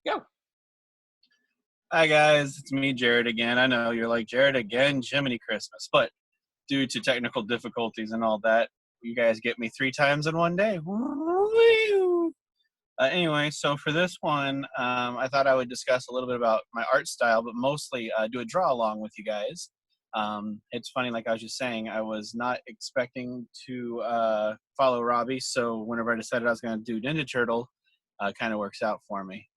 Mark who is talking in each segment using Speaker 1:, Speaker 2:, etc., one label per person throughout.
Speaker 1: Go.
Speaker 2: Hi guys, it's me, Jared again. I know you're like, Jared again, Jiminy Christmas, but due to technical difficulties and all that, you guys get me 3 times in one day. Woo! Anyway, so for this one, I thought I would discuss a little bit about my art style, but mostly do a draw along with you guys. It's funny, like I was just saying, I was not expecting to follow Robbie, so whenever I decided I was going to do Ninja Turtle, kind of works out for me.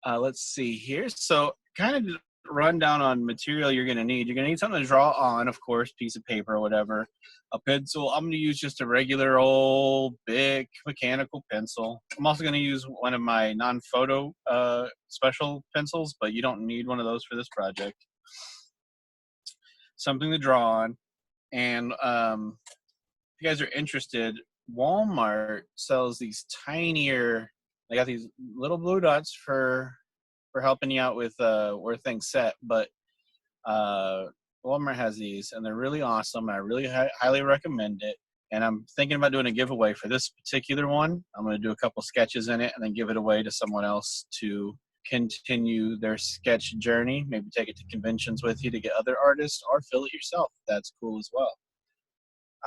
Speaker 2: Let's see here. So kind of run down on material you're going to need. You're going to need something to draw on, of course, piece of paper or whatever. A pencil. I'm going to use just a regular old big mechanical pencil. I'm also going to use one of my non-photo special pencils, but you don't need one of those for this project. Something to draw on. And if you guys are interested, Walmart sells these tinier, they got these little blue dots for helping you out with where things set, but Walmart has these and they're really awesome. I really highly recommend it, and I'm thinking about doing a giveaway for this particular one. I'm going to do a couple sketches in it and then give it away to someone else to continue their sketch journey, maybe take it to conventions with you to get other artists, or fill it yourself. That's cool as well.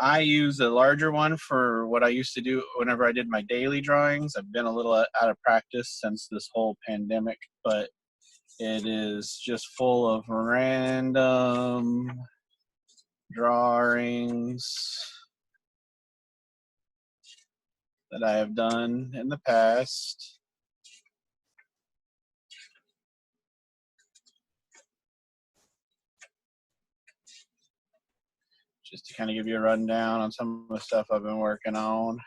Speaker 2: I use a larger one for what I used to do whenever I did my daily drawings. I've been a little out of practice since this whole pandemic, but it is just full of random drawings that I have done in the past. Just to kind of give you a rundown on some of the stuff I've been working on.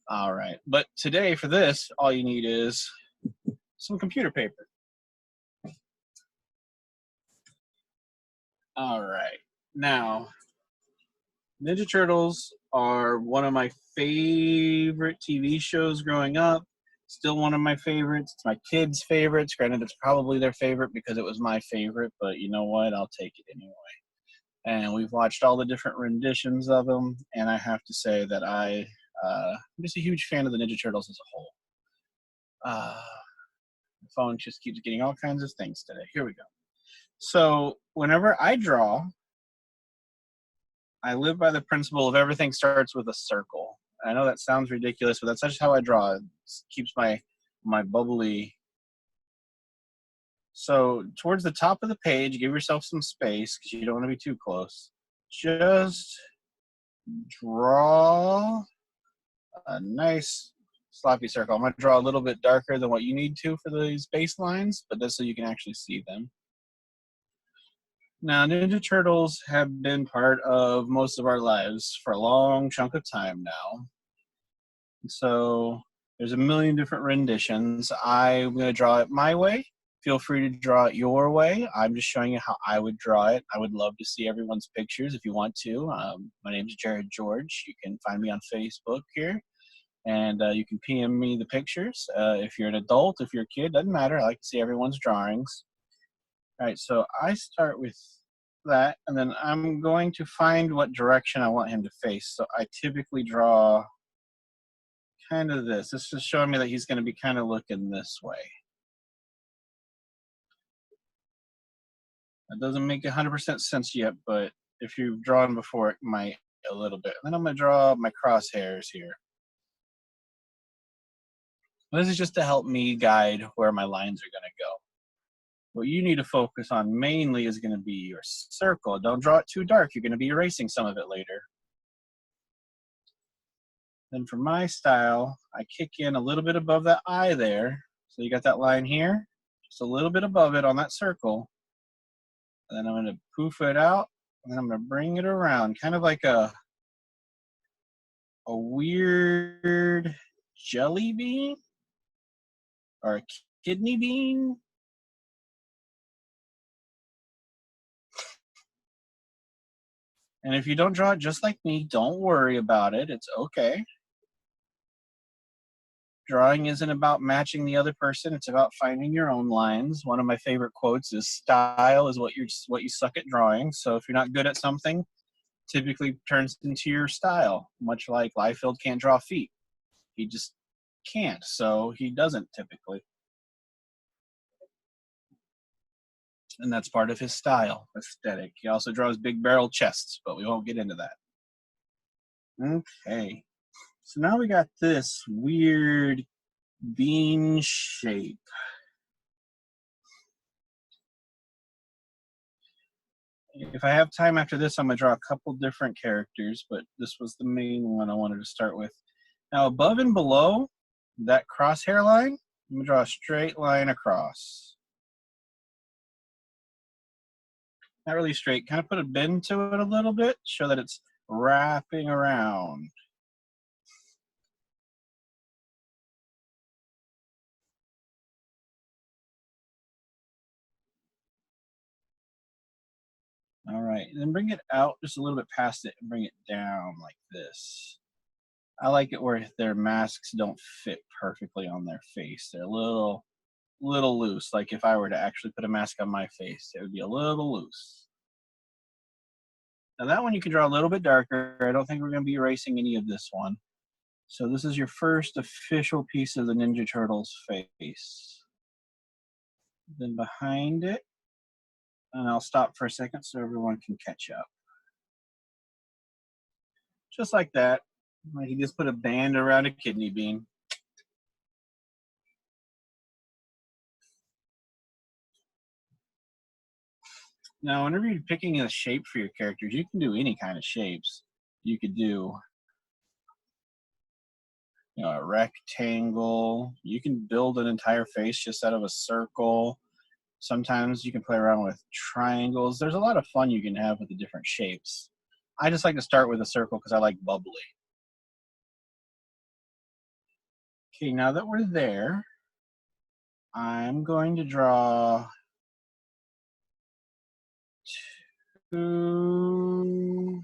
Speaker 2: All right, but today for this, all you need is some computer paper. All right, now Ninja Turtles are one of my favorite TV shows growing up. Still one of my favorites. It's my kids' favorites. Granted, it's probably their favorite because it was my favorite, but you know what? I'll take it anyway. And we've watched all the different renditions of them, and I have to say that I'm just a huge fan of the Ninja Turtles as a whole. The phone just keeps getting all kinds of things today. Here we go. So whenever I draw, I live by the principle of everything starts with a circle. I know that sounds ridiculous, but that's just how I draw. It keeps my bubbly. So towards the top of the page, give yourself some space because you don't want to be too close. Just draw a nice sloppy circle. I'm going to draw a little bit darker than what you need to for these baselines, but that's so you can actually see them. Now, Ninja Turtles have been part of most of our lives for a long chunk of time now. So there's a million different renditions. I'm going to draw it my way. Feel free to draw it your way. I'm just showing you how I would draw it. I would love to see everyone's pictures if you want to. My name is Jared George. You can find me on Facebook here. And you can PM me the pictures. If you're an adult, if you're a kid, doesn't matter. I like to see everyone's drawings. All right, so I start with that, and then I'm going to find what direction I want him to face. So I typically draw kind of this. This is showing me that he's going to be kind of looking this way. That doesn't make 100% sense yet, but if you've drawn before, it might a little bit. And then I'm going to draw my crosshairs here. This is just to help me guide where my lines are going to go. What you need to focus on mainly is going to be your circle. Don't draw it too dark. You're going to be erasing some of it later. Then for my style, I kick in a little bit above that eye there. So you got that line here, just a little bit above it on that circle. And then I'm going to poof it out, and then I'm going to bring it around, kind of like a weird jelly bean or a kidney bean. And if you don't draw it just like me, don't worry about it. It's okay. Drawing isn't about matching the other person. It's about finding your own lines. One of my favorite quotes is, "Style is what you suck at drawing." So if you're not good at something, typically turns into your style. Much like Liefeld can't draw feet. He just can't, so he doesn't typically. And that's part of his style, aesthetic. He also draws big barrel chests, but we won't get into that. Okay. So now we got this weird bean shape. If I have time after this, I'm going to draw a couple different characters, but this was the main one I wanted to start with. Now, above and below that crosshair line, I'm going to draw a straight line across. Not really straight, kind of put a bend to it a little bit, show that it's wrapping around. All right, and then bring it out just a little bit past it and bring it down like this. I like it where their masks don't fit perfectly on their face. They're a little loose. Like if I were to actually put a mask on my face, it would be a little loose. Now that one you can draw a little bit darker. I don't think we're going to be erasing any of this one. So this is your first official piece of the Ninja Turtles face. Then behind it, and I'll stop for a second so everyone can catch up. Just like that. Like you just put a band around a kidney bean. Now, whenever you're picking a shape for your characters, you can do any kind of shapes. You could do, a rectangle. You can build an entire face just out of a circle. Sometimes you can play around with triangles. There's a lot of fun you can have with the different shapes. I just like to start with a circle because I like bubbly. Okay, now that we're there, I'm going to draw two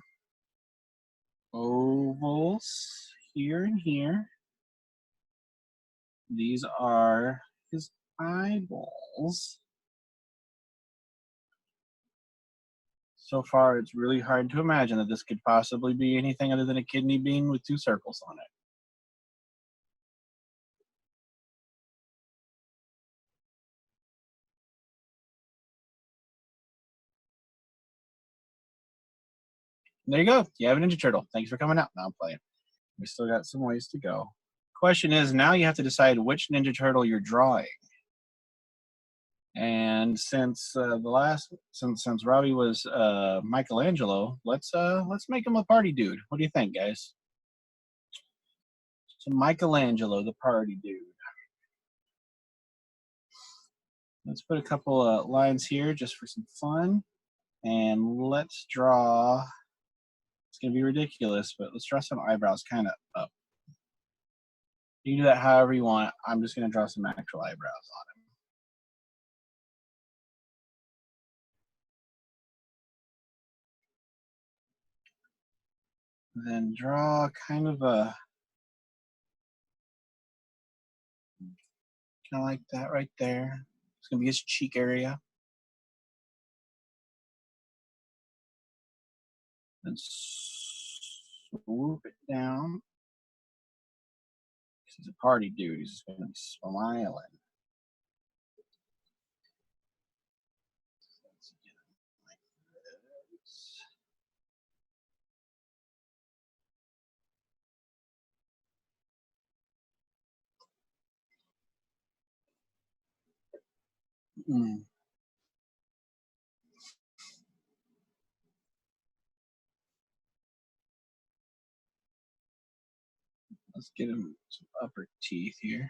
Speaker 2: ovals here and here. These are his eyeballs. So far, it's really hard to imagine that this could possibly be anything other than a kidney bean with two circles on it. There you go. You have a Ninja Turtle. Thanks for coming out. Now I'm playing. We still got some ways to go. Question is, now you have to decide which Ninja Turtle you're drawing. And since since Robbie was Michelangelo, let's make him a party dude. What do you think, guys? So Michelangelo, the party dude. Let's put a couple lines here just for some fun, and let's draw. It's gonna be ridiculous, but let's draw some eyebrows kind of up. You can do that however you want. I'm just gonna draw some actual eyebrows on him. Then draw kind of like that right there. It's gonna be his cheek area. And swoop it down. He's a party dude. He's just gonna be smiling. Mm. Let's get him some upper teeth here.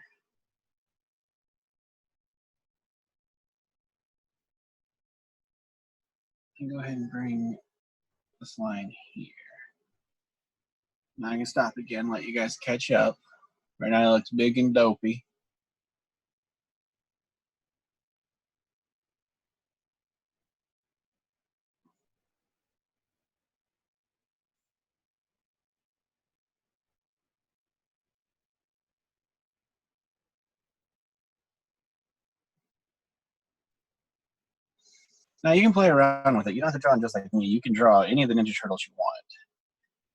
Speaker 2: And go ahead and bring this line here. Now I can stop again, let you guys catch up. Right now it looks big and dopey. Now you can play around with it. You don't have to draw just like me. You can draw any of the Ninja Turtles you want.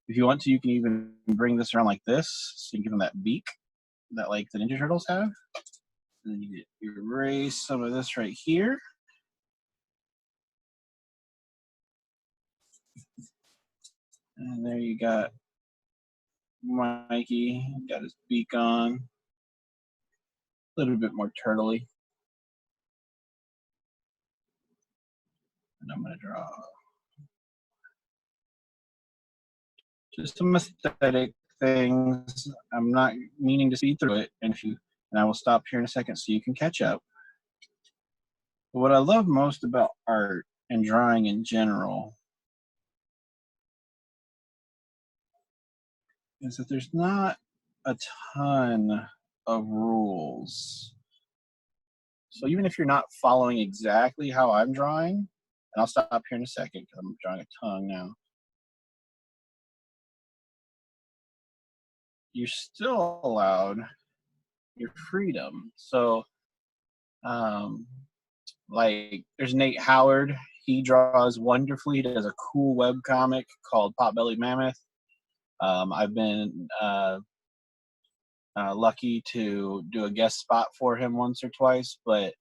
Speaker 2: If you want to, you can even bring this around like this, so you can give them that beak. that like the Ninja Turtles have. And then you erase some of this right here. And there you got Mikey, got his beak on. A little bit more turtley. And I'm going to draw just some aesthetic things. I'm not meaning to see through it, and I will stop here in a second so you can catch up. But what I love most about art and drawing in general is that there's not a ton of rules. So even if you're not following exactly how I'm drawing, and I'll stop here in a second because I'm drawing a tongue now, you're still allowed your freedom. So like there's Nate Howard. He draws wonderfully. He does a cool web comic called Potbelly Mammoth. I've been lucky to do a guest spot for him once or twice, but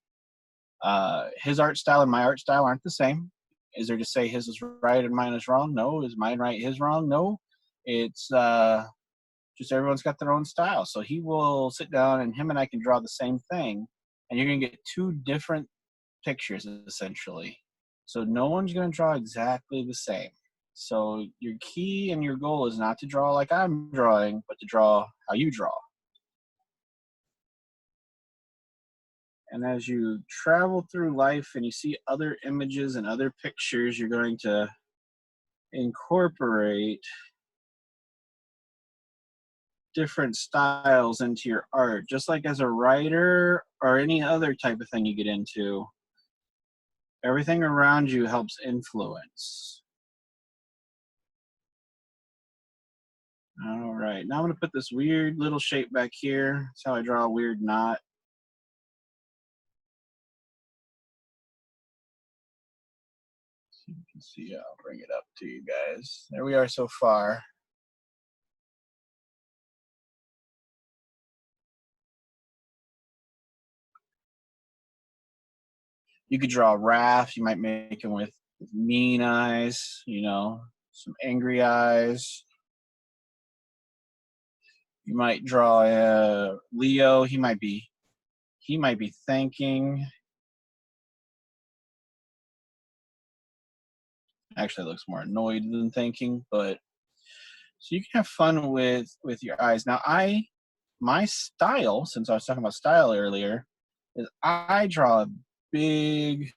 Speaker 2: his art style and my art style aren't the same. Is there to say his is right and mine is wrong? No. Is mine right, his wrong? No. It's just everyone's got their own style. So he will sit down and him and I can draw the same thing, and you're going to get two different pictures essentially. So no one's going to draw exactly the same. So your key and your goal is not to draw like I'm drawing, but to draw how you draw. And as you travel through life and you see other images and other pictures, you're going to incorporate different styles into your art. Just like as a writer or any other type of thing you get into, everything around you helps influence. All right, now I'm going to put this weird little shape back here. That's how I draw a weird knot. So you can see, I'll bring it up to you guys. There we are so far. You could draw Raph. You might make him with mean eyes, you know, some angry eyes. You might draw Leo. He might be thinking. Actually, looks more annoyed than thinking. But so you can have fun with your eyes. Now, my style, since I was talking about style earlier, is I draw big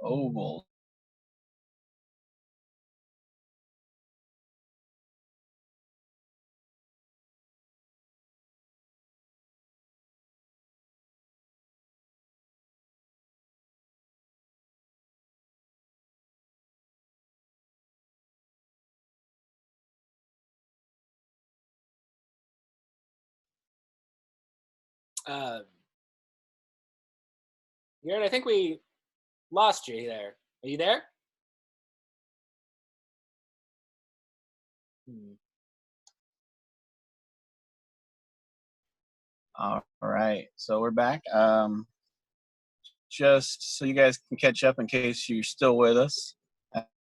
Speaker 2: ovals.
Speaker 1: Um, Garrett, I think we lost you there. Are you there? Hmm.
Speaker 2: All right, so we're back. Just so you guys can catch up in case you're still with us.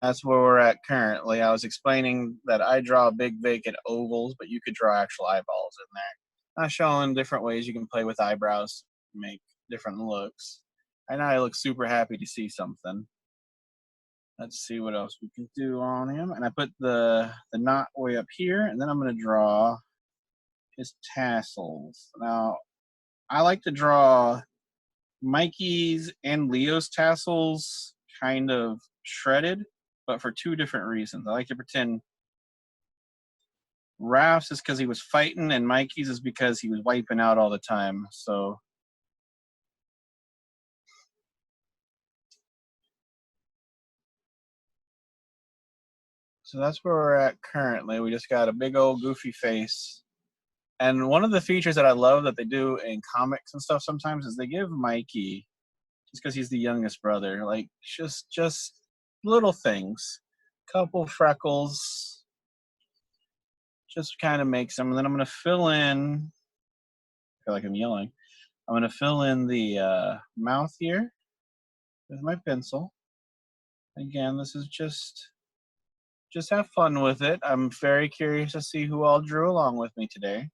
Speaker 2: That's where we're at currently. I was explaining that I draw big vacant ovals, but you could draw actual eyeballs in there. I'm showing different ways you can play with eyebrows to make different looks. And I look super happy to see something. Let's see what else we can do on him. And I put the knot way up here, and then I'm going to draw his tassels. Now, I like to draw Mikey's and Leo's tassels kind of shredded, but for two different reasons. I like to pretend Raph's is because he was fighting, and Mikey's is because he was wiping out all the time. So that's where we're at currently. We just got a big old goofy face. And one of the features that I love that they do in comics and stuff sometimes is they give Mikey, just because he's the youngest brother, like just little things, couple freckles, just kind of makes them. And then I'm going to fill in feel like I'm yelling. I'm going to fill in the mouth here with my pencil. Again, this is just have fun with it. I'm very curious to see who all drew along with me today.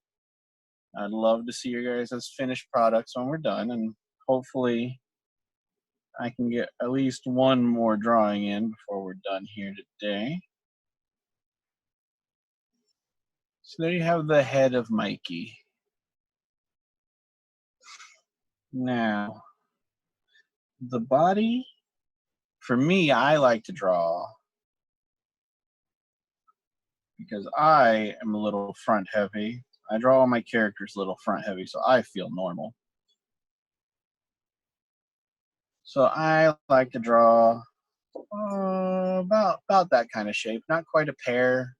Speaker 2: I'd love to see your guys' finished products when we're done, and hopefully I can get at least one more drawing in before we're done here today. So there you have the head of Mikey. Now, the body, for me, I like to draw because I am a little front heavy. I draw all my characters a little front heavy, so I feel normal. So I like to draw about that kind of shape, not quite a pear,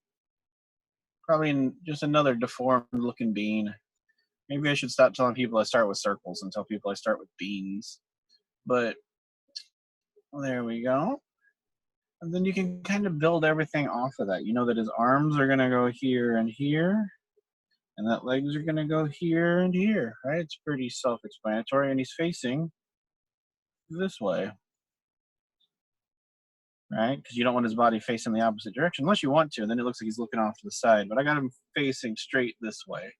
Speaker 2: probably just another deformed looking bean. Maybe I should stop telling people I start with circles and tell people I start with beans. But there we go. And then you can kind of build everything off of that. You know that his arms are gonna go here and here, and that legs are gonna go here and here, right? It's pretty self-explanatory, and he's facing this way, right? Because you don't want his body facing the opposite direction, unless you want to, and then it looks like he's looking off to the side. But I got him facing straight this way.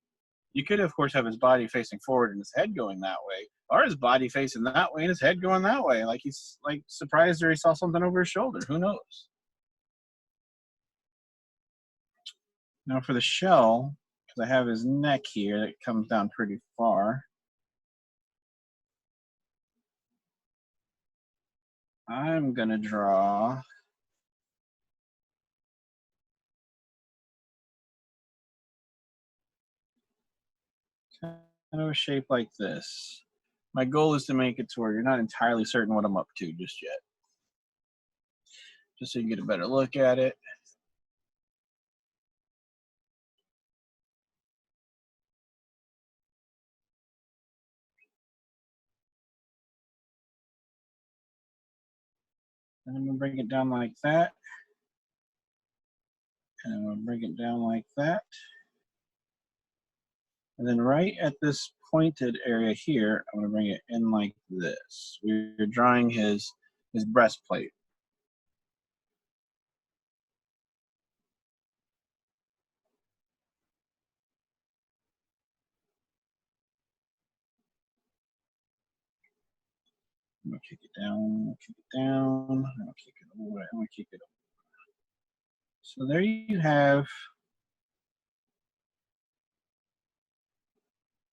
Speaker 2: You could, of course, have his body facing forward and his head going that way, or his body facing that way and his head going that way, like he's like surprised or he saw something over his shoulder. Who knows? Now for the shell, because I have his neck here that comes down pretty far, I'm gonna draw kind of a shape like this. My goal is to make it to where you're not entirely certain what I'm up to just yet. Just so you get a better look at it. And I'm gonna bring it down like that. And I'm gonna bring it down like that. And then right at this pointed area here, I'm gonna bring it in like this. We're drawing his breastplate. I'm gonna kick it down, kick it down, I'm gonna kick it away, I'm gonna kick it away. So there you have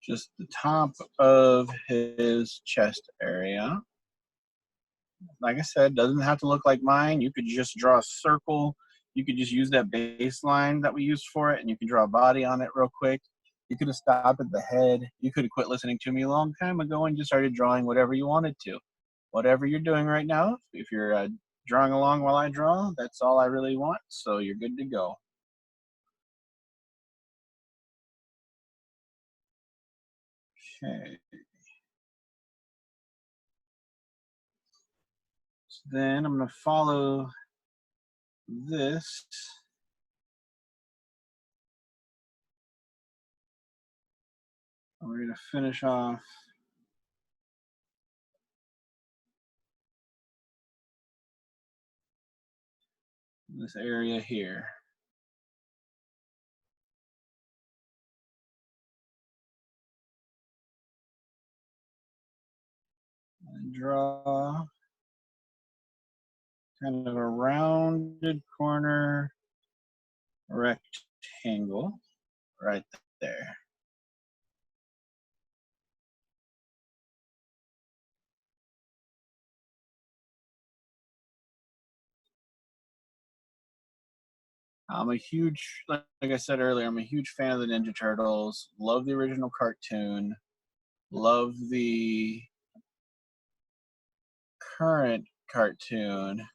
Speaker 2: just the top of his chest area. Like I said, doesn't have to look like mine. You could just draw a circle. You could just use that baseline that we used for it, and you can draw a body on it real quick. You could have stopped at the head. You could have quit listening to me a long time ago and just started drawing whatever you wanted to. Whatever you're doing right now, if you're drawing along while I draw, that's all I really want, so you're good to go. Okay. So then I'm going to follow this. We're going to finish off this area here. And draw kind of a rounded corner rectangle right there. I'm a huge, like I said earlier, I'm a huge fan of the Ninja Turtles. Love the original cartoon. Love the current cartoon.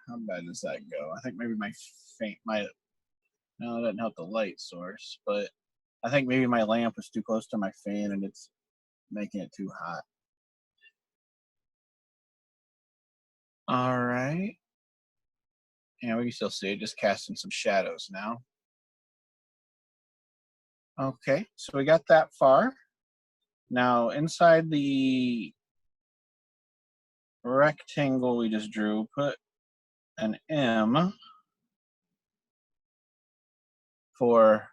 Speaker 2: How bad does that go? I think maybe no, it doesn't help the light source, but I think maybe my lamp was too close to my fan and it's making it too hot. All right. And we can still see it, just casting some shadows now. Okay, so we got that far. Now inside the rectangle we just drew, put an M for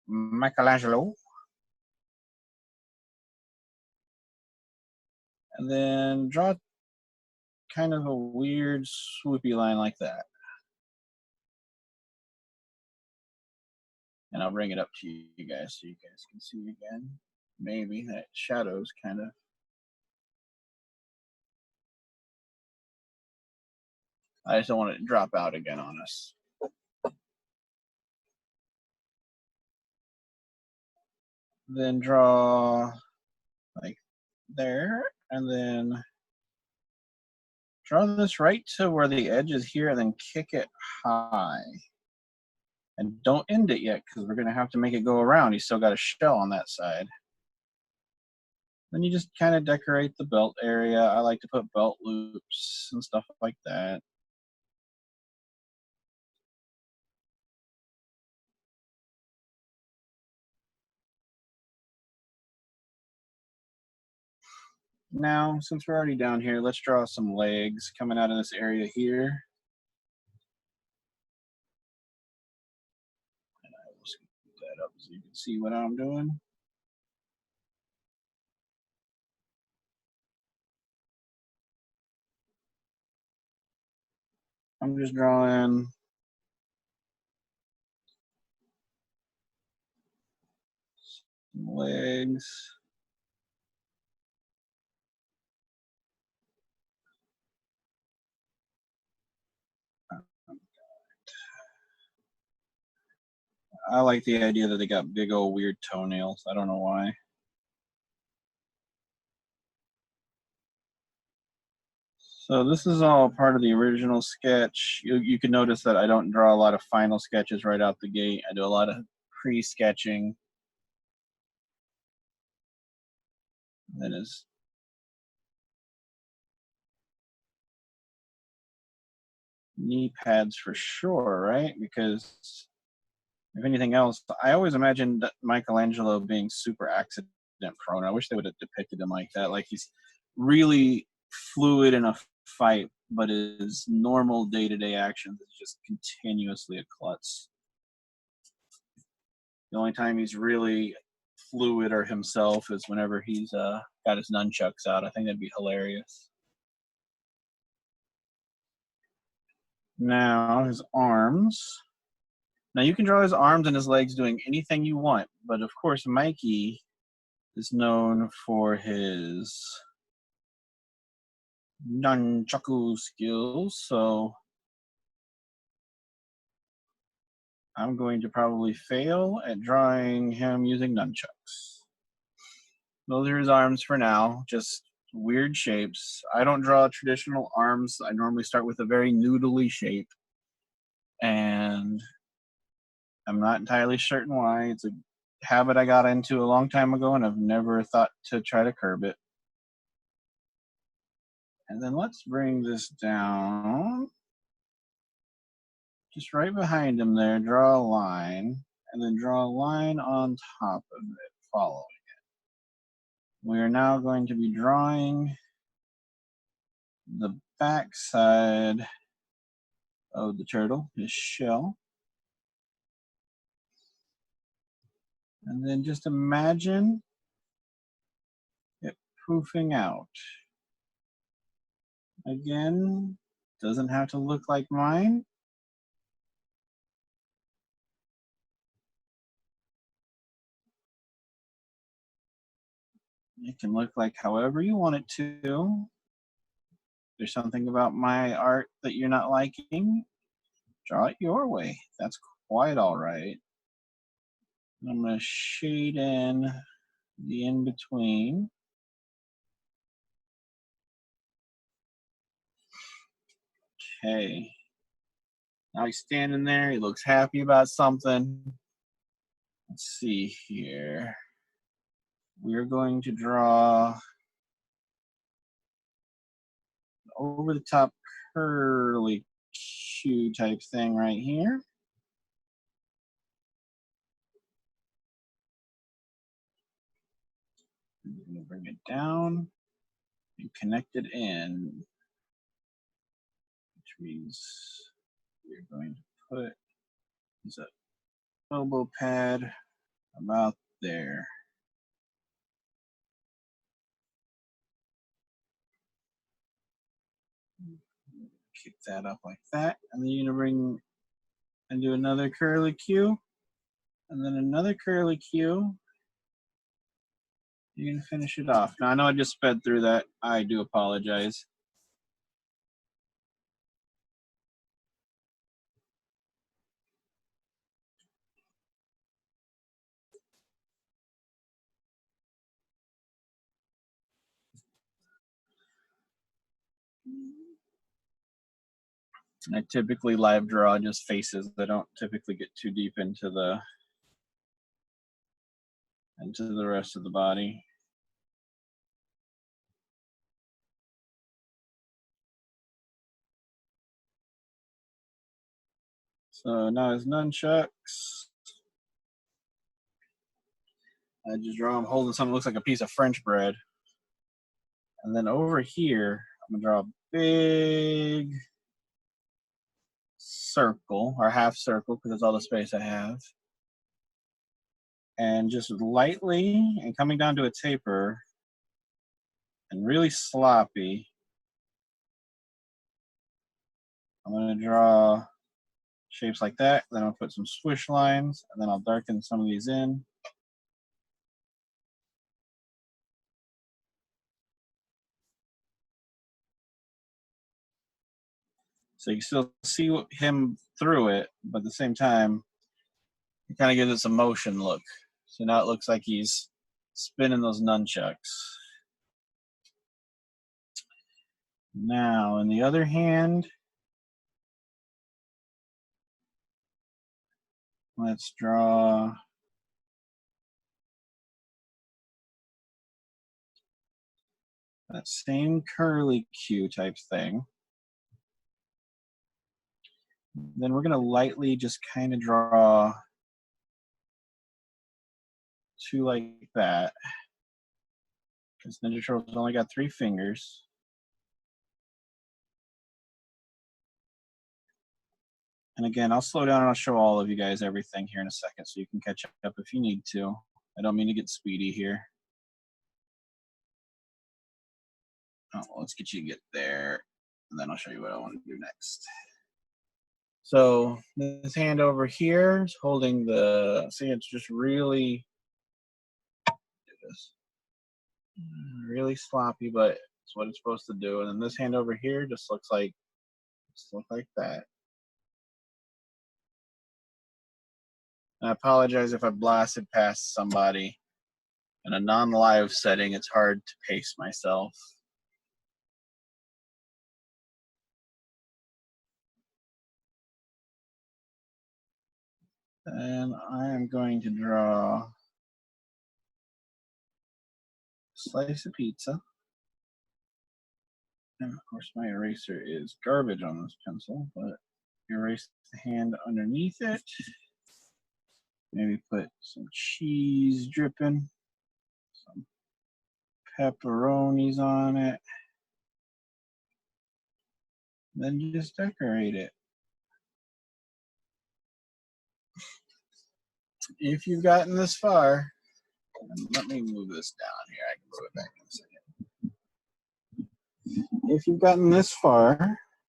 Speaker 2: Michelangelo. And then draw kind of a weird swoopy line like that. And I'll bring it up to you guys so you guys can see again. Maybe that shadow's kind of. I just don't want it to drop out again on us. Then draw like there, and then draw this right to where the edge is here, and then kick it high. And don't end it yet, because we're going to have to make it go around. You still got a shell on that side. Then you just kind of decorate the belt area. I like to put belt loops and stuff like that. Now, since we're already down here, let's draw some legs coming out of this area here. And I will scoop that up so you can see what I'm doing. I'm just drawing some legs. I like the idea that they got big old weird toenails. I don't know why. So this is all part of the original sketch. You can notice that I don't draw a lot of final sketches right out the gate. I do a lot of pre-sketching. That is knee pads for sure, right? Because if anything else, I always imagined Michelangelo being super accident prone. I wish they would have depicted him like that. Like he's really fluid in a fight, but his normal day-to-day actions is just continuously a klutz. The only time he's really fluid or himself is whenever he's got his nunchucks out. I think that'd be hilarious. Now his arms. Now you can draw his arms and his legs doing anything you want, but of course Mikey is known for his nunchaku skills, so I'm going to probably fail at drawing him using nunchucks. Those are his arms for now, just weird shapes. I don't draw traditional arms. I normally start with a very noodly shape, and I'm not entirely certain why. It's a habit I got into a long time ago, and I've never thought to try to curb it. And then let's bring this down. Just right behind him there, draw a line, and then draw a line on top of it, following it. We are now going to be drawing the back side of the turtle, his shell. And then just imagine it poofing out. Again, doesn't have to look like mine. It can look like however you want it to. If there's something about my art that you're not liking, draw it your way. That's quite all right. I'm going to shade in the in-between. Okay. Now he's standing there. He looks happy about something. Let's see here. We're going to draw over the top curly Q type thing right here. I'm going to bring it down and connect it in, which means we're going to put this elbow pad about there. Kick that up like that, and then you're gonna bring and do another curly Q, and then another curly Q. You're gonna finish it off. Now I know I just sped through that. I do apologize. I typically live draw just faces. I don't typically get too deep into the rest of the body. So now his nunchucks. I just draw him holding something that looks like a piece of French bread. And then over here, I'm gonna draw a big circle or half circle because that's all the space I have. And just lightly and coming down to a taper and really sloppy, I'm gonna draw shapes like that. Then I'll put some swish lines and then I'll darken some of these in. So you still see him through it, but at the same time, it kind of gives it some motion look. So now it looks like he's spinning those nunchucks. Now, in the other hand, let's draw that same curly Q type thing. Then we're gonna lightly just kind of draw two like that. Because Ninja Turtles only got 3 fingers. And again, I'll slow down and I'll show all of you guys everything here in a second so you can catch up if you need to. I don't mean to get speedy here. Oh, well, let's get you to get there, and then I'll show you what I want to do next. So this hand over here is holding the, see, it's just really, do this, really sloppy, but it's what it's supposed to do. And then this hand over here just looks like that. And I apologize if I blasted past somebody. In a non-live setting, it's hard to pace myself. And I am going to draw a slice of pizza. And of course my eraser is garbage on this pencil, but erase the hand underneath it. Maybe put some cheese dripping, some pepperonis on it. Then you just decorate it. If you've gotten this far, let me move this down here. I can move it back in a second. If you've gotten this far,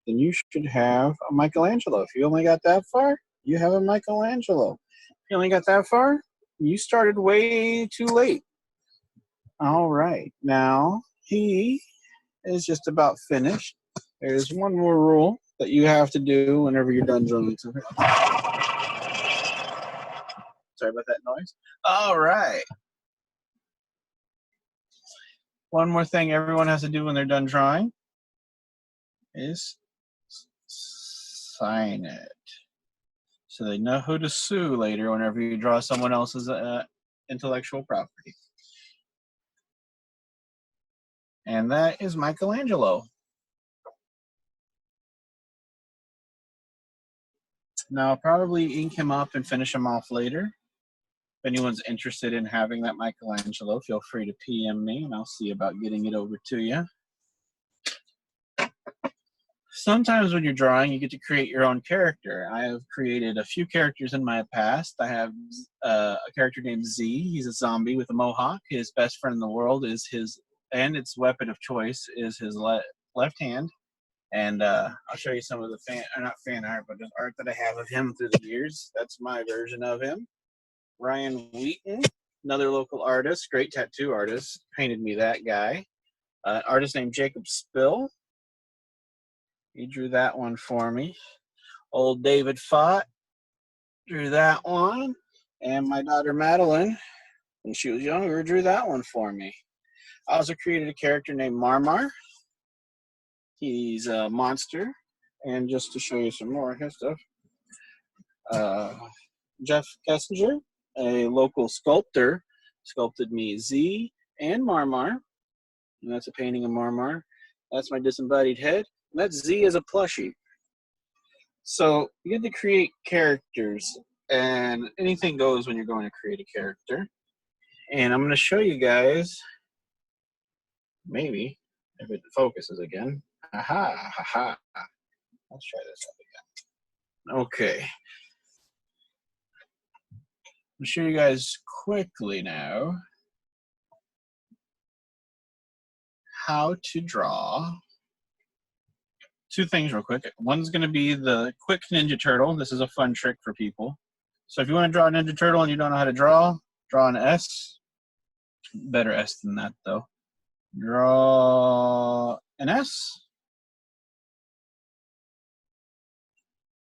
Speaker 2: then you should have a Michelangelo. If you only got that far, you have a Michelangelo. If you only got that far, you started way too late. All right, now he is just about finished. There's one more rule that you have to do whenever you're done drawing. Sorry about that noise. All right. One more thing everyone has to do when they're done drawing is sign it. So they know who to sue later whenever you draw someone else's intellectual property. And that is Michelangelo. Now I'll probably ink him up and finish him off later. If anyone's interested in having that Michelangelo, feel free to PM me and I'll see about getting it over to you. Sometimes when you're drawing, you get to create your own character. I have created a few characters in my past. I have a character named Z. He's a zombie with a mohawk. His best friend in the world is and its weapon of choice is his left hand. And I'll show you some of the not fan art, but just art that I have of him through the years. That's my version of him. Ryan Wheaton, another local artist, great tattoo artist, painted me that guy. Artist named Jacob Spill. He drew that one for me. Old David Fott drew that one. And my daughter Madeline, when she was younger, drew that one for me. I also created a character named Marmar. He's a monster. And just to show you some more of his stuff, Jeff Kessinger, a local sculptor, sculpted me Z and Marmar. And that's a painting of Marmar. That's my disembodied head. And that's Z as a plushie. So you get to create characters, and anything goes when you're going to create a character. And I'm going to show you guys, maybe, if it focuses again. Aha, haha. Let's try this up again. Okay. I'll show you guys quickly now how to draw two things real quick. One's going to be the quick Ninja Turtle. This is a fun trick for people. So if you want to draw a Ninja Turtle and you don't know how to draw an S. Better S than that, though. Draw an S.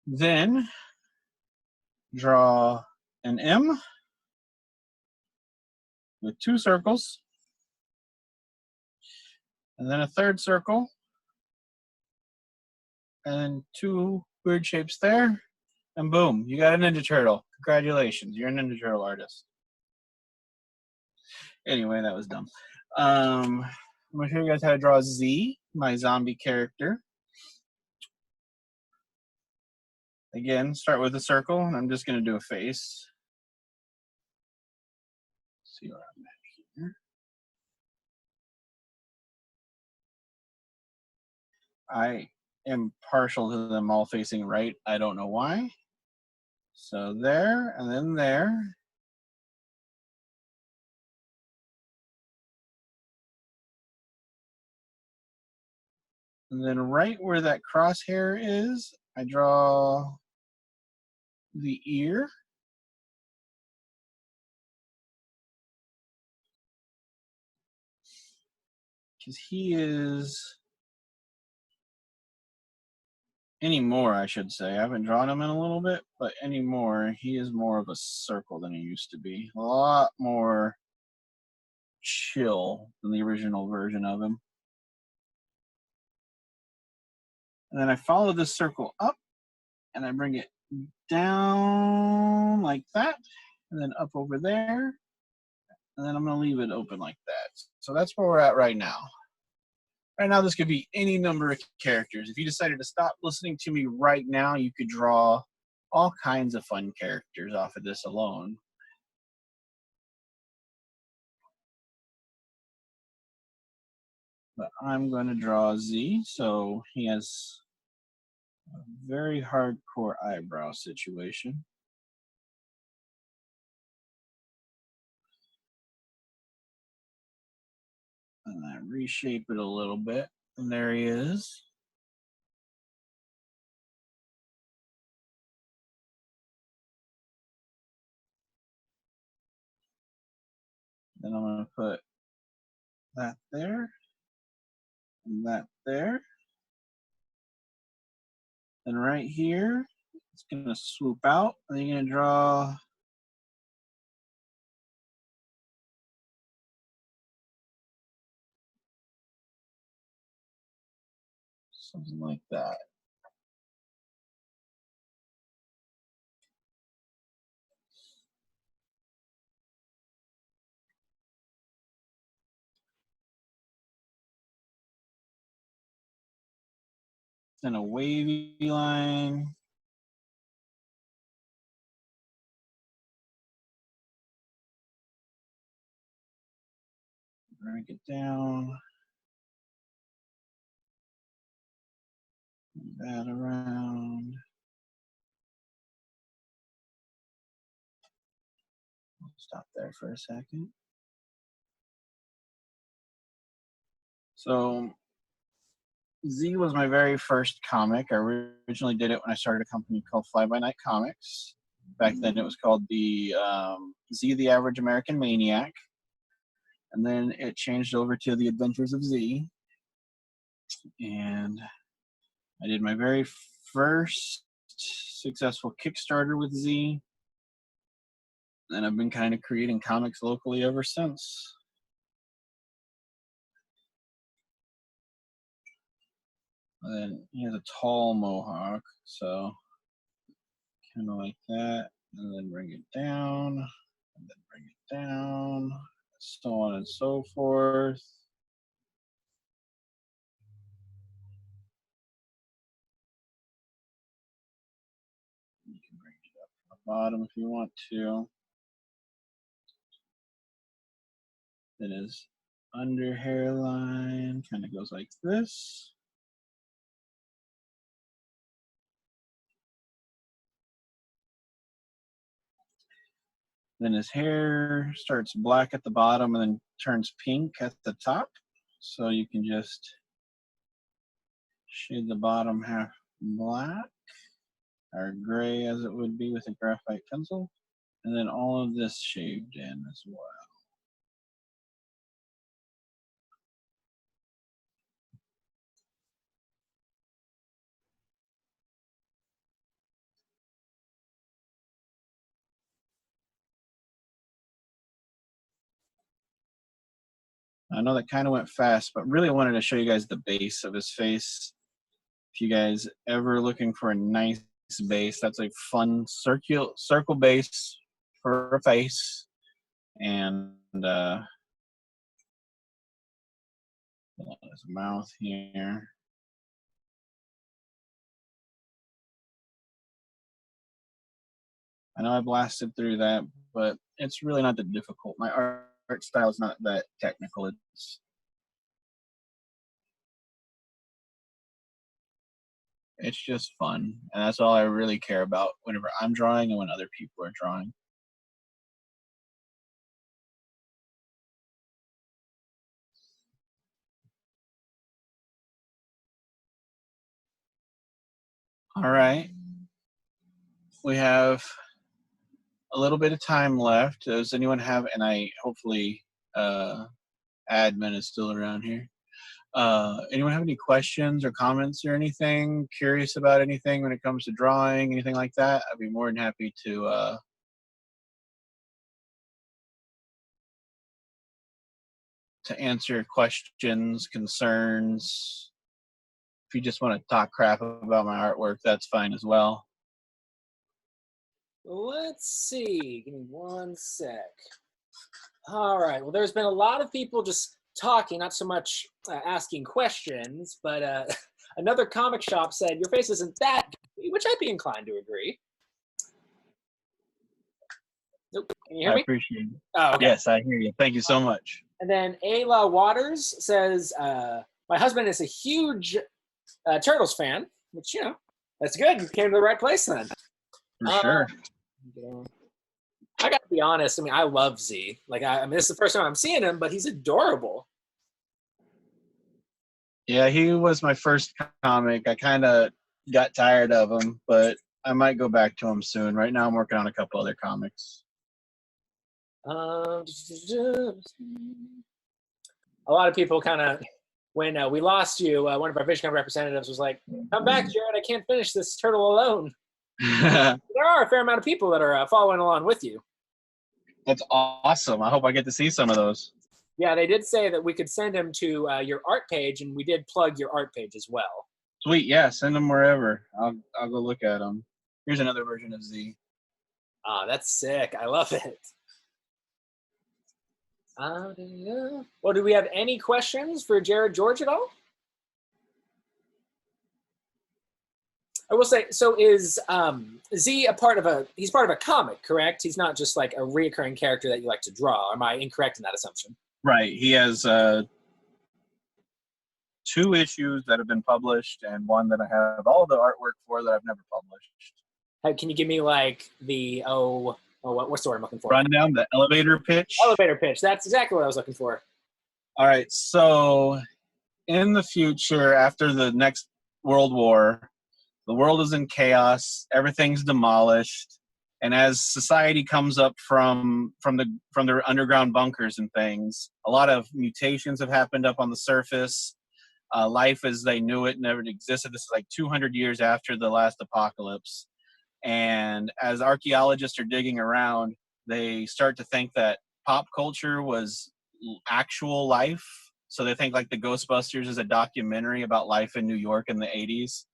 Speaker 2: Then draw an M with two circles. And then a third circle. And two weird shapes there. And boom, you got a Ninja Turtle. Congratulations, you're a Ninja Turtle artist. Anyway, that was dumb. I'm going to show you guys how to draw Z, my zombie character. Again, start with a circle, and I'm just going to do a face. Let's see where I'm at here. I am partial to them all facing right. I don't know why. So there, and then there. And then right where that crosshair is, I draw the ear. Because he is, anymore I should say, I haven't drawn him in a little bit, but anymore, he is more of a circle than he used to be. A lot more chill than the original version of him. And then I follow this circle up, and I bring it down like that, and then up over there, and then I'm going to leave it open like that. So that's where we're at right now. Right now, this could be any number of characters. If you decided to stop listening to me right now, you could draw all kinds of fun characters off of this alone. But I'm going to draw Z, so he has a very hardcore eyebrow situation. And I reshape it a little bit, and there he is. Then I'm going to put that there, and that there. And right here, it's going to swoop out, and then you're going to draw something like that. Then a wavy line. Break it down. Move that around. I'll stop there for a second. So Z was my very first comic. I originally did it when I started a company called Fly By Night Comics. Back then it was called the Z, the Average American Maniac. And then it changed over to The Adventures of Z. And I did my very first successful Kickstarter with Z. And I've been kind of creating comics locally ever since. And then he has a tall mohawk, so kind of like that. And then bring it down, and then bring it down, so on and so forth. You can bring it up from the bottom if you want to. Then his under hairline kind of goes like this. Then his hair starts black at the bottom and then turns pink at the top. So you can just shade the bottom half black or gray as it would be with a graphite pencil. And then all of this shaved in as well. I know that kind of went fast, but really wanted to show you guys the base of his face. If you guys ever looking for a nice base, that's a fun circle base for a face. And his mouth here. I know I blasted through that, but it's really not that difficult. My art style is not that technical. It's just fun, and that's all I really care about whenever I'm drawing and when other people are drawing. All right. We have a little bit of time left. Does anyone have, and I hopefully admin is still around here. Anyone have any questions or comments or anything? Curious about anything when it comes to drawing, anything like that? I'd be more than happy to answer questions, concerns. If you just want to talk crap about my artwork, that's fine as well.
Speaker 1: Let's see. Give me one sec. All right. Well, there's been a lot of people just talking, not so much asking questions, but another comic shop said, your face isn't that good, which I'd be inclined to agree. Nope. Can you hear me?
Speaker 2: I appreciate it.
Speaker 1: Oh, okay.
Speaker 2: Yes, I hear you. Thank you so much.
Speaker 1: And then Ayla Waters says, my husband is a huge Turtles fan, which, you know, that's good. You came to the right place then.
Speaker 2: For sure.
Speaker 1: I gotta be honest. I mean, I love Z. Like, I mean, this is the first time I'm seeing him, but he's adorable.
Speaker 2: Yeah, he was my first comic. I kind of got tired of him, but I might go back to him soon. Right now, I'm working on a couple other comics.
Speaker 1: A lot of people kind of, when we lost you, one of our Visioncon representatives was like, come back, Jared, I can't finish this turtle alone. There are a fair amount of people that are following along with you.
Speaker 2: That's awesome. I hope I get to see some of those.
Speaker 1: Yeah, they did say that we could send them to your art page, and we did plug your art page as well.
Speaker 2: Sweet, yeah, send them wherever. I'll go look at them. Here's another version of Z.
Speaker 1: Ah, that's sick. I love it. Well, do we have any questions for Jared George at all? I will say, so is Z he's part of a comic, correct? He's not just like a reoccurring character that you like to draw. Am I incorrect in that assumption?
Speaker 2: Right. He has 2 issues that have been published and one that I have all the artwork for that I've never published.
Speaker 1: Can you give me like what's the word I'm looking for?
Speaker 2: Rundown, the elevator pitch.
Speaker 1: Elevator pitch. That's exactly what I was looking for.
Speaker 2: All right. So in the future, after the next World War, the world is in chaos. Everything's demolished. And as society comes up from their underground bunkers and things, a lot of mutations have happened up on the surface. Life as they knew it never existed. This is like 200 years after the last apocalypse. And as archaeologists are digging around, they start to think that pop culture was actual life. So they think like the Ghostbusters is a documentary about life in New York in the 80s.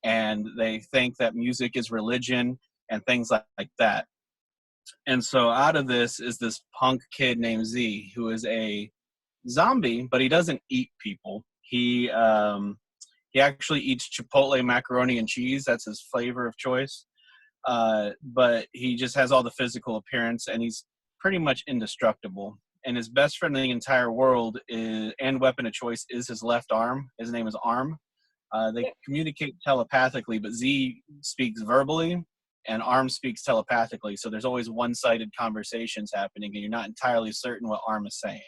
Speaker 2: And they think that music is religion and things like that. And so out of this is this punk kid named Z, who is a zombie, but he doesn't eat people. He actually eats Chipotle macaroni and cheese. That's his flavor of choice. But he just has all the physical appearance, and he's pretty much indestructible. And his best friend in the entire world and weapon of choice is his left arm. His name is Arm. They communicate telepathically, but Z speaks verbally, and Arm speaks telepathically. So there's always one-sided conversations happening, and you're not entirely certain what Arm is saying.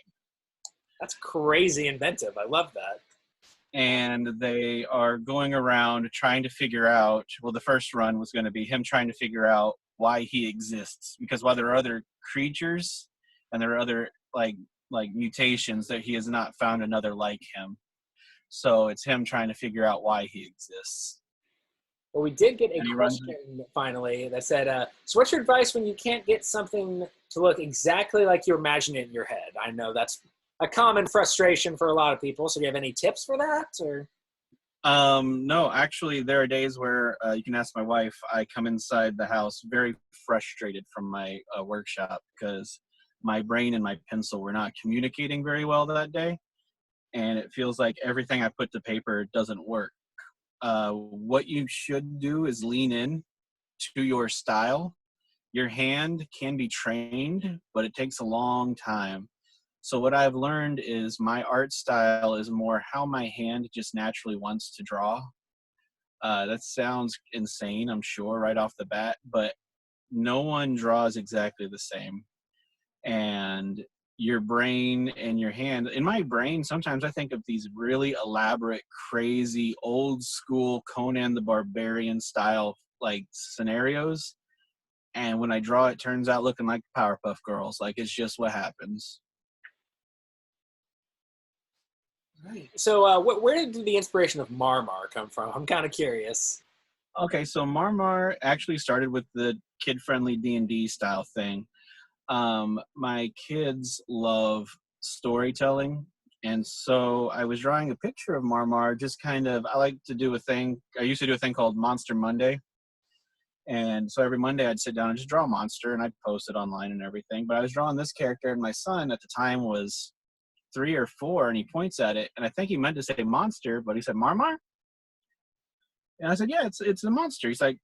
Speaker 1: That's crazy inventive. I love that.
Speaker 2: And they are going around trying to figure out, well, the first run was going to be him trying to figure out why he exists, because while there are other creatures and there are other like mutations, that he has not found another like him. So it's him trying to figure out why he exists.
Speaker 1: Well, we did get a question finally that said, so what's your advice when you can't get something to look exactly like you imagine it in your head? I know that's a common frustration for a lot of people. So do you have any tips for that? Or
Speaker 2: no, actually, there are days where you can ask my wife. I come inside the house very frustrated from my workshop because my brain and my pencil were not communicating very well that day. And it feels like everything I put to paper doesn't work. What you should do is lean in to your style. Your hand can be trained, but it takes a long time. So what I've learned is my art style is more how my hand just naturally wants to draw. That sounds insane, I'm sure, right off the bat, but no one draws exactly the same. And your brain and your hand, in my brain, sometimes I think of these really elaborate, crazy, old school Conan the Barbarian style like scenarios. And when I draw, it turns out looking like Powerpuff Girls. Like, it's just what happens.
Speaker 1: right. So where did the inspiration of Marmar come from? I'm kind of curious.
Speaker 2: Okay, so Marmar actually started with the kid-friendly D&D style thing. My kids love storytelling, and so I was drawing a picture of Marmar. Just kind of, I used to do a thing called Monster Monday, and so every Monday I'd sit down and just draw a monster, and I'd post it online and everything. But I was drawing this character, and my son at the time was 3 or 4, and he points at it, and I think he meant to say monster, but he said Marmar. And I said, yeah, it's a monster. He's like,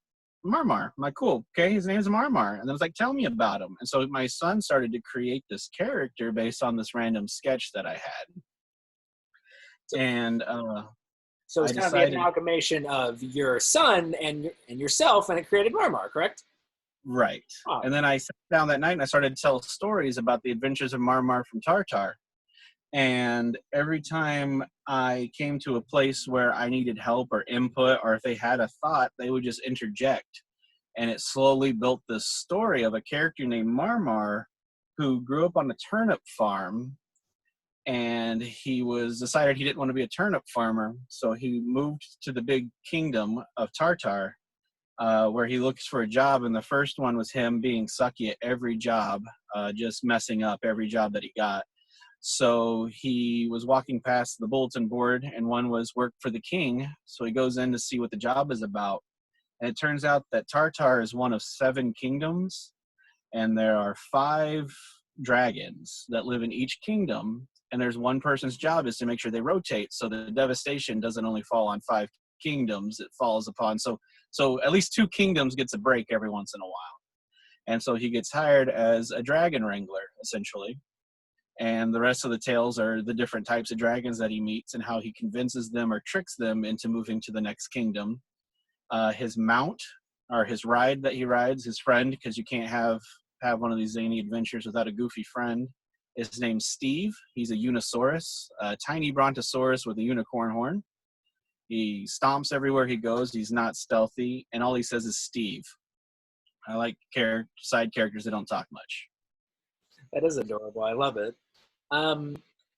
Speaker 2: Marmar. I'm like, cool. Okay, his name's Marmar. And then I was like, tell me about him. And so my son started to create this character based on this random sketch that I had. And
Speaker 1: so it's kind of the amalgamation of your son and yourself, and it created Marmar, correct?
Speaker 2: Right. Oh. And then I sat down that night and I started to tell stories about the adventures of Marmar from Tartar. And every time I came to a place where I needed help or input, or if they had a thought, they would just interject. And it slowly built this story of a character named Marmar who grew up on a turnip farm. And he decided he didn't want to be a turnip farmer. So he moved to the big kingdom of Tartar, where he looks for a job. And the first one was him being sucky at every job, just messing up every job that he got. So he was walking past the bulletin board, and one was work for the king. So he goes in to see what the job is about. And it turns out that Tartar is one of 7 kingdoms, and there are 5 dragons that live in each kingdom. And there's one person's job is to make sure they rotate, so the devastation doesn't only fall on 5 kingdoms, it falls upon. So at least 2 kingdoms gets a break every once in a while. And so he gets hired as a dragon wrangler, essentially. And the rest of the tales are the different types of dragons that he meets and how he convinces them or tricks them into moving to the next kingdom. His mount, or his ride that he rides, his friend, because you can't have one of these zany adventures without a goofy friend. His name's Steve. He's a Unisaurus, a tiny brontosaurus with a unicorn horn. He stomps everywhere he goes. He's not stealthy, and all he says is Steve. I like side characters that don't talk much.
Speaker 1: That is adorable. I love it.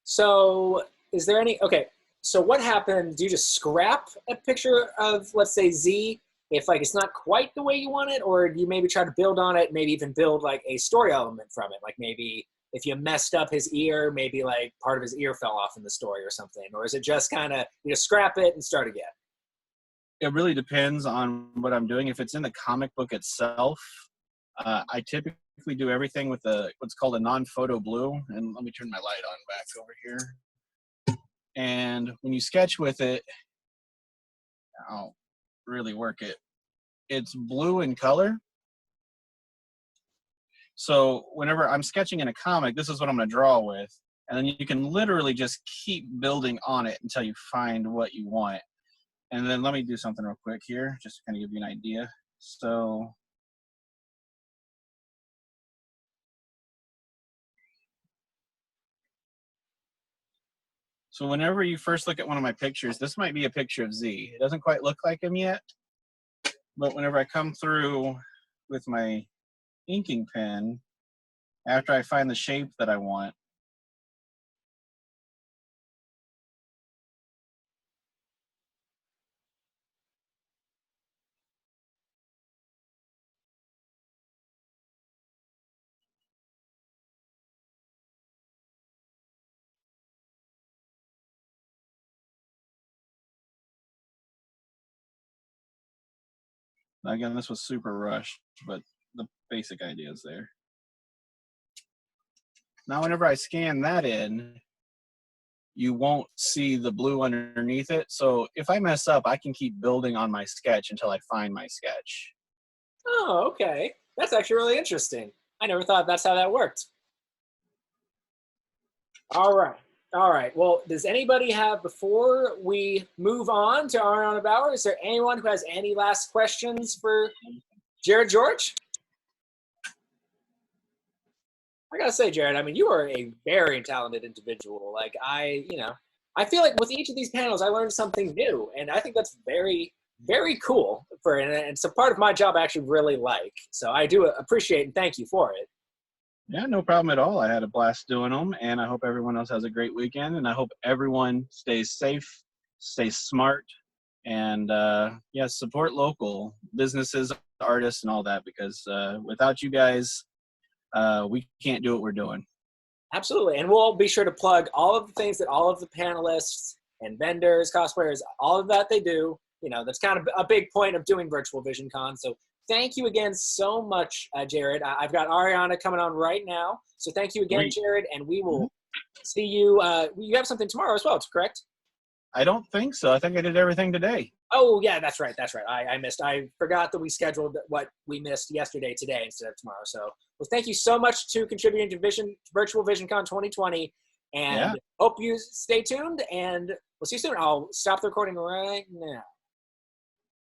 Speaker 1: So is there any, okay, so what happened? Do you just scrap a picture of, let's say, Z if like it's not quite the way you want it, or do you maybe try to build on it, maybe even build like a story element from it? Like maybe if you messed up his ear, maybe like part of his ear fell off in the story or something, or is it just kind of, you just scrap it and start again?
Speaker 2: It really depends on what I'm doing. If it's in the comic book itself, I typically do everything with what's called a non-photo blue. And let me turn my light on back over here. And when you sketch with it, I'll really work it. It's blue in color. So whenever I'm sketching in a comic, this is what I'm going to draw with. And then you can literally just keep building on it until you find what you want. And then let me do something real quick here, just to kind of give you an idea. So whenever you first look at one of my pictures, this might be a picture of Z. It doesn't quite look like him yet, but whenever I come through with my inking pen, after I find the shape that I want, again, this was super rushed, but the basic idea is there. Now, whenever I scan that in, you won't see the blue underneath it. So if I mess up, I can keep building on my sketch until I find my sketch.
Speaker 1: Oh, okay. That's actually really interesting. I never thought that's how that worked. All right. All right. Well, does anybody have, before we move on to Ariana Bauer, is there anyone who has any last questions for Jared George? I gotta say, Jared, I mean, you are a very talented individual. Like I feel like with each of these panels, I learned something new, and I think that's very, very cool. And it's a part of my job I actually really like. So I do appreciate and thank you for it.
Speaker 2: Yeah, no problem at all. I had a blast doing them, and I hope everyone else has a great weekend, and I hope everyone stays safe, stays smart, and yeah, support local businesses, artists, and all that, because without you guys, we can't do what we're doing.
Speaker 1: Absolutely. And we'll be sure to plug all of the things that all of the panelists and vendors, cosplayers, all of that they do. You know, that's kind of a big point of doing virtual Visioncon. So thank you again so much, Jared. I've got Ariana coming on right now. So thank you again,
Speaker 2: Great.
Speaker 1: Jared. And we will see you. You have something tomorrow as well, correct?
Speaker 2: I don't think so. I think I did everything today.
Speaker 1: Oh, yeah, that's right. That's right. I missed. I forgot that we scheduled what we missed yesterday today instead of tomorrow. So, well, thank you so much to contributing to Virtual Visioncon 2020. And hope you stay tuned. And we'll see you soon. I'll stop the recording right now.